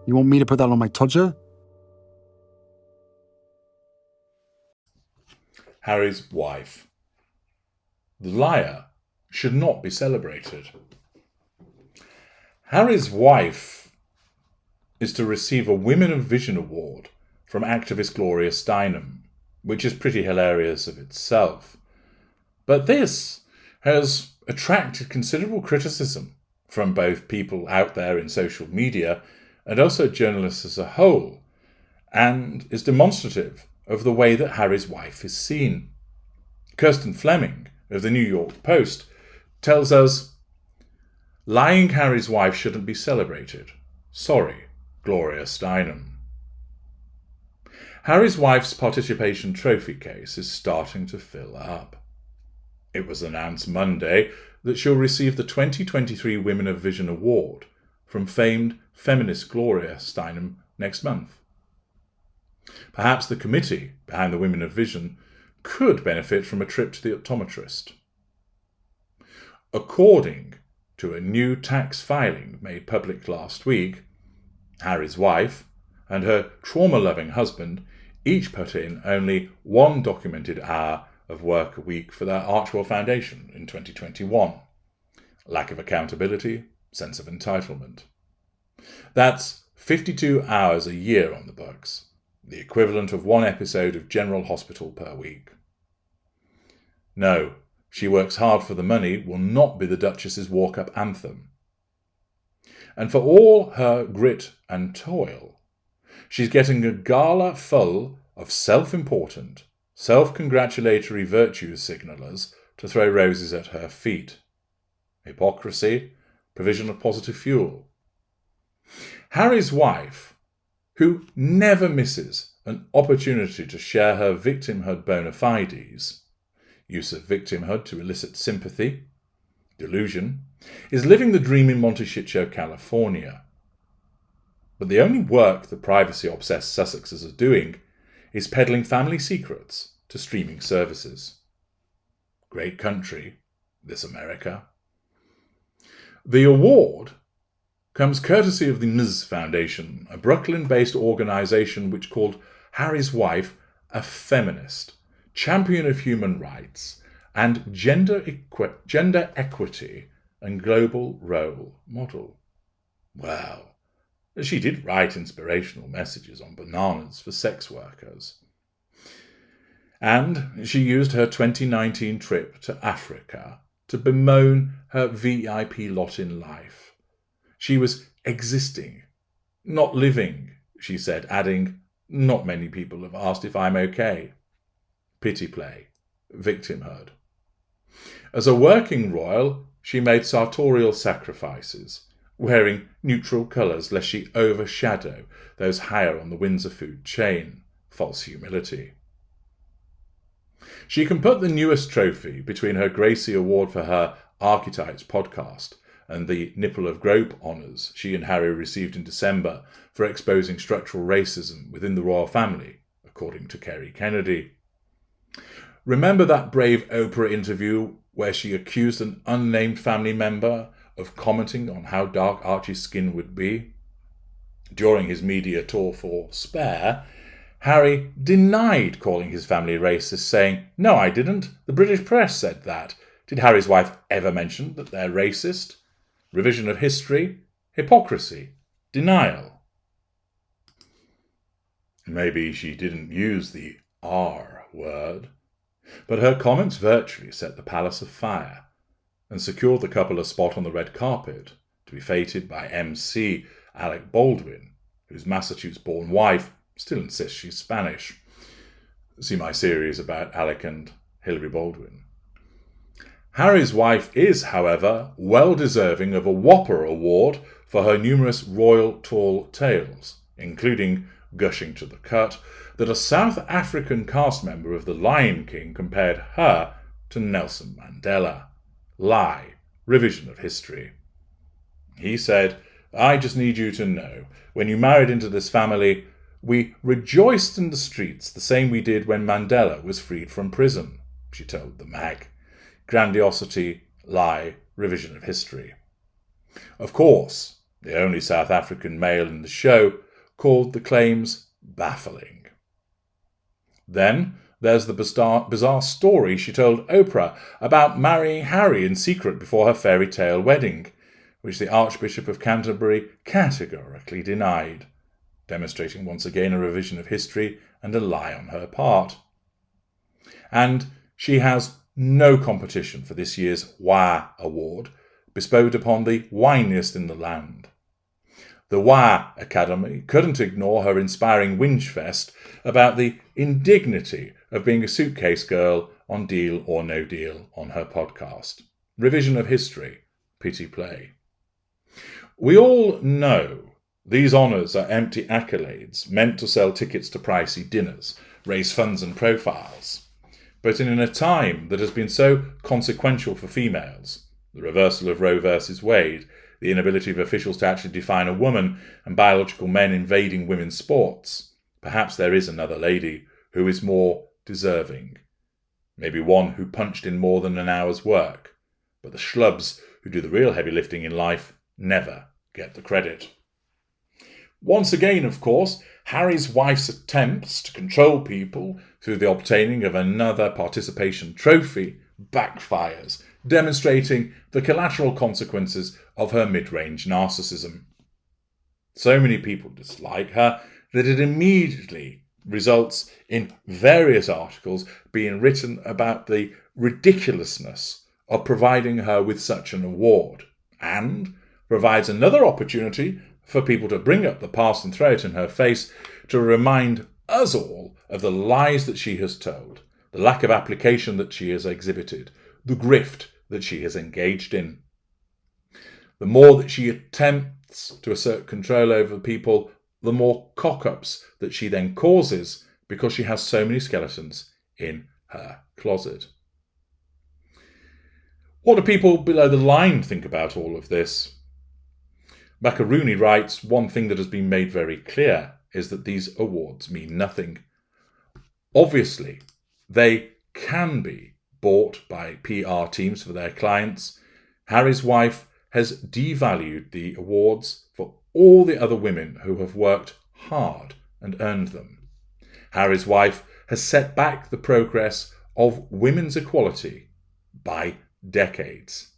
You want me to put that on my Tudor? Harry's wife. The liar should not be celebrated. Harry's wife is to receive a Women of Vision award from activist Gloria Steinem, which is pretty hilarious of itself. But this has attracted considerable criticism from both people out there in social media and also journalists as a whole, and is demonstrative of the way that Harry's wife is seen. Kirsten Fleming of the New York Post tells us, "Lying Harry's wife shouldn't be celebrated. Sorry, Gloria Steinem." Harry's wife's participation trophy case is starting to fill up. It was announced Monday that she'll receive the 2023 Women of Vision Award from famed feminist Gloria Steinem next month. Perhaps the committee behind the Women of Vision could benefit from a trip to the optometrist. According to a new tax filing made public last week, Harry's wife and her trauma-loving husband each put in only one documented hour of work a week for their Archwell Foundation in 2021. Lack of accountability, sense of entitlement. That's 52 hours a year on the books, the equivalent of one episode of General Hospital per week. No, she works hard for the money will not be the Duchess's walk-up anthem. And for all her grit and toil, she's getting a gala full of self-important, self-congratulatory virtue signallers to throw roses at her feet. Hypocrisy, provision of positive fuel. Harry's wife, who never misses an opportunity to share her victimhood bona fides, use of victimhood to elicit sympathy, delusion, is living the dream in Montecito, California. But the only work the privacy-obsessed Sussexes are doing is peddling family secrets to streaming services. Great country, this America. The award comes courtesy of the Ms. Foundation, a Brooklyn-based organisation which called Harry's wife a feminist, champion of human rights, and gender equity and global role model. Well, she did write inspirational messages on bananas for sex workers. And she used her 2019 trip to Africa to bemoan her VIP lot in life. She was existing, not living, she said, adding, "Not many people have asked if I'm okay." Pity play, victimhood. As a working royal, she made sartorial sacrifices, wearing neutral colours lest she overshadow those higher on the Windsor food chain. False humility. She can put the newest trophy between her Gracie Award for her Archetypes podcast and the Nipple of Grope honours she and Harry received in December for exposing structural racism within the royal family, according to Kerry Kennedy. Remember that brave Oprah interview where she accused an unnamed family member of commenting on how dark Archie's skin would be? During his media tour for Spare, Harry denied calling his family racist, saying, "No, I didn't. The British press said that." Did Harry's wife ever mention that they're racist? Revision of history? Hypocrisy? Denial? Maybe she didn't use the R word, but her comments virtually set the palace afire and secured the couple a spot on the red carpet to be feted by MC Alec Baldwin, whose Massachusetts-born wife still insists she's Spanish. See my series about Alec and Hilary Baldwin. Harry's wife is, however, well deserving of a Whopper Award for her numerous royal tall tales, including gushing to the cut that a South African cast member of The Lion King compared her to Nelson Mandela. Lie. Revision of history. He said, "I just need you to know, when you married into this family, we rejoiced in the streets the same we did when Mandela was freed from prison," she told the mag. Grandiosity, lie, revision of history. Of course, the only South African male in the show, called the claims baffling. Then there's the bizarre story she told Oprah about marrying Harry in secret before her fairy tale wedding, which the Archbishop of Canterbury categorically denied, demonstrating once again a revision of history and a lie on her part. And she has no competition for this year's WA Award, bestowed upon the winiest in the land. The WA Academy couldn't ignore her inspiring whinge-fest about the indignity of being a suitcase girl on Deal or No Deal on her podcast. Revision of history, pity play. We all know these honours are empty accolades meant to sell tickets to pricey dinners, raise funds and profiles. But in a time that has been so consequential for females, the reversal of Roe versus Wade, the inability of officials to actually define a woman, and biological men invading women's sports, perhaps there is another lady who is more deserving. Maybe one who punched in more than an hour's work. But the schlubs who do the real heavy lifting in life never get the credit. Once again, of course, Harry's wife's attempts to control people through the obtaining of another participation trophy backfires, demonstrating the collateral consequences of her mid-range narcissism. So many people dislike her that it immediately results in various articles being written about the ridiculousness of providing her with such an award, and provides another opportunity for people to bring up the past and throw it in her face to remind us all of the lies that she has told, the lack of application that she has exhibited, the grift that she has engaged in. The more that she attempts to assert control over people, the more cock-ups that she then causes because she has so many skeletons in her closet. What do people below the line think about all of this? Macaroni writes, one thing that has been made very clear is that these awards mean nothing. Obviously, they can be bought by PR teams for their clients. Harry's wife has devalued the awards for all the other women who have worked hard and earned them. Harry's wife has set back the progress of women's equality by decades.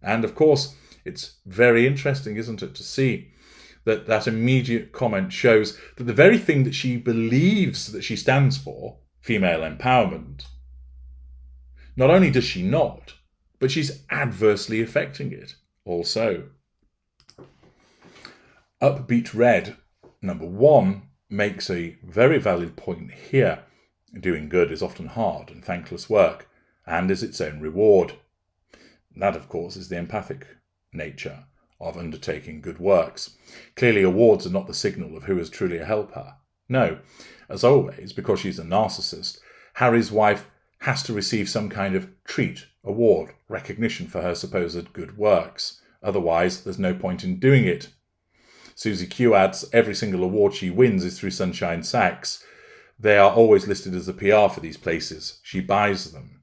And of course, it's very interesting, isn't it, to see that that immediate comment shows that the very thing that she believes that she stands for, female empowerment, not only does she not, but she's adversely affecting it also. Upbeat Red, number 1, makes a very valid point here. Doing good is often hard and thankless work, and is its own reward. That, of course, is the empathic nature of undertaking good works. Clearly, awards are not the signal of who is truly a helper. No, as always, because she's a narcissist, Harry's wife has to receive some kind of treat, award, recognition for her supposed good works. Otherwise, there's no point in doing it. Susie Q adds, every single award she wins is through Sunshine Sacks. They are always listed as a PR for these places. She buys them.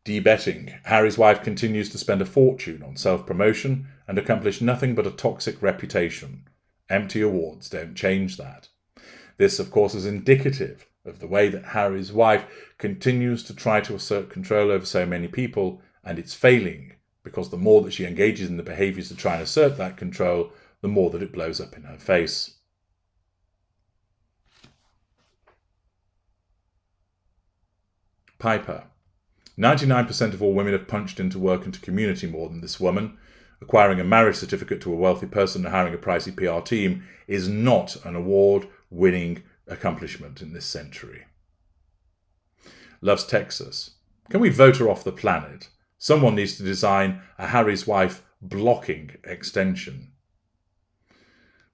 De-betting. Harry's wife continues to spend a fortune on self-promotion and accomplish nothing but a toxic reputation. Empty awards don't change that. This, of course, is indicative of the way that Harry's wife continues to try to assert control over so many people, and it's failing, because the more that she engages in the behaviours to try and assert that control, the more that it blows up in her face. Piper. 99% of all women have punched into work and to community more than this woman. Acquiring a marriage certificate to a wealthy person and hiring a pricey PR team is not an award-winning accomplishment in this century. Loves Texas. Can we vote her off the planet? Someone needs to design a Harry's wife blocking extension.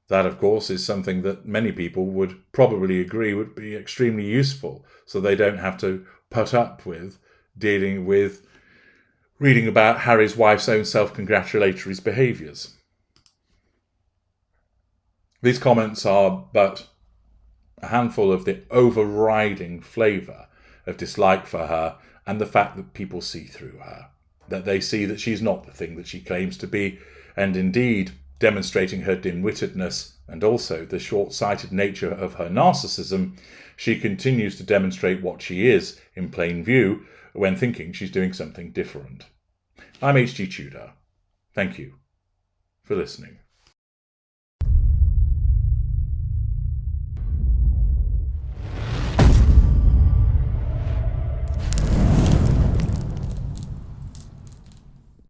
That, of course, is something that many people would probably agree would be extremely useful, so they don't have to put up with dealing with reading about Harry's wife's own self-congratulatory behaviours. These comments are but a handful of the overriding flavour of dislike for her and the fact that people see through her, that they see that she's not the thing that she claims to be, and indeed demonstrating her dim-wittedness and also the short-sighted nature of her narcissism, she continues to demonstrate what she is in plain view when thinking she's doing something different. I'm H.G. Tudor. Thank you for listening.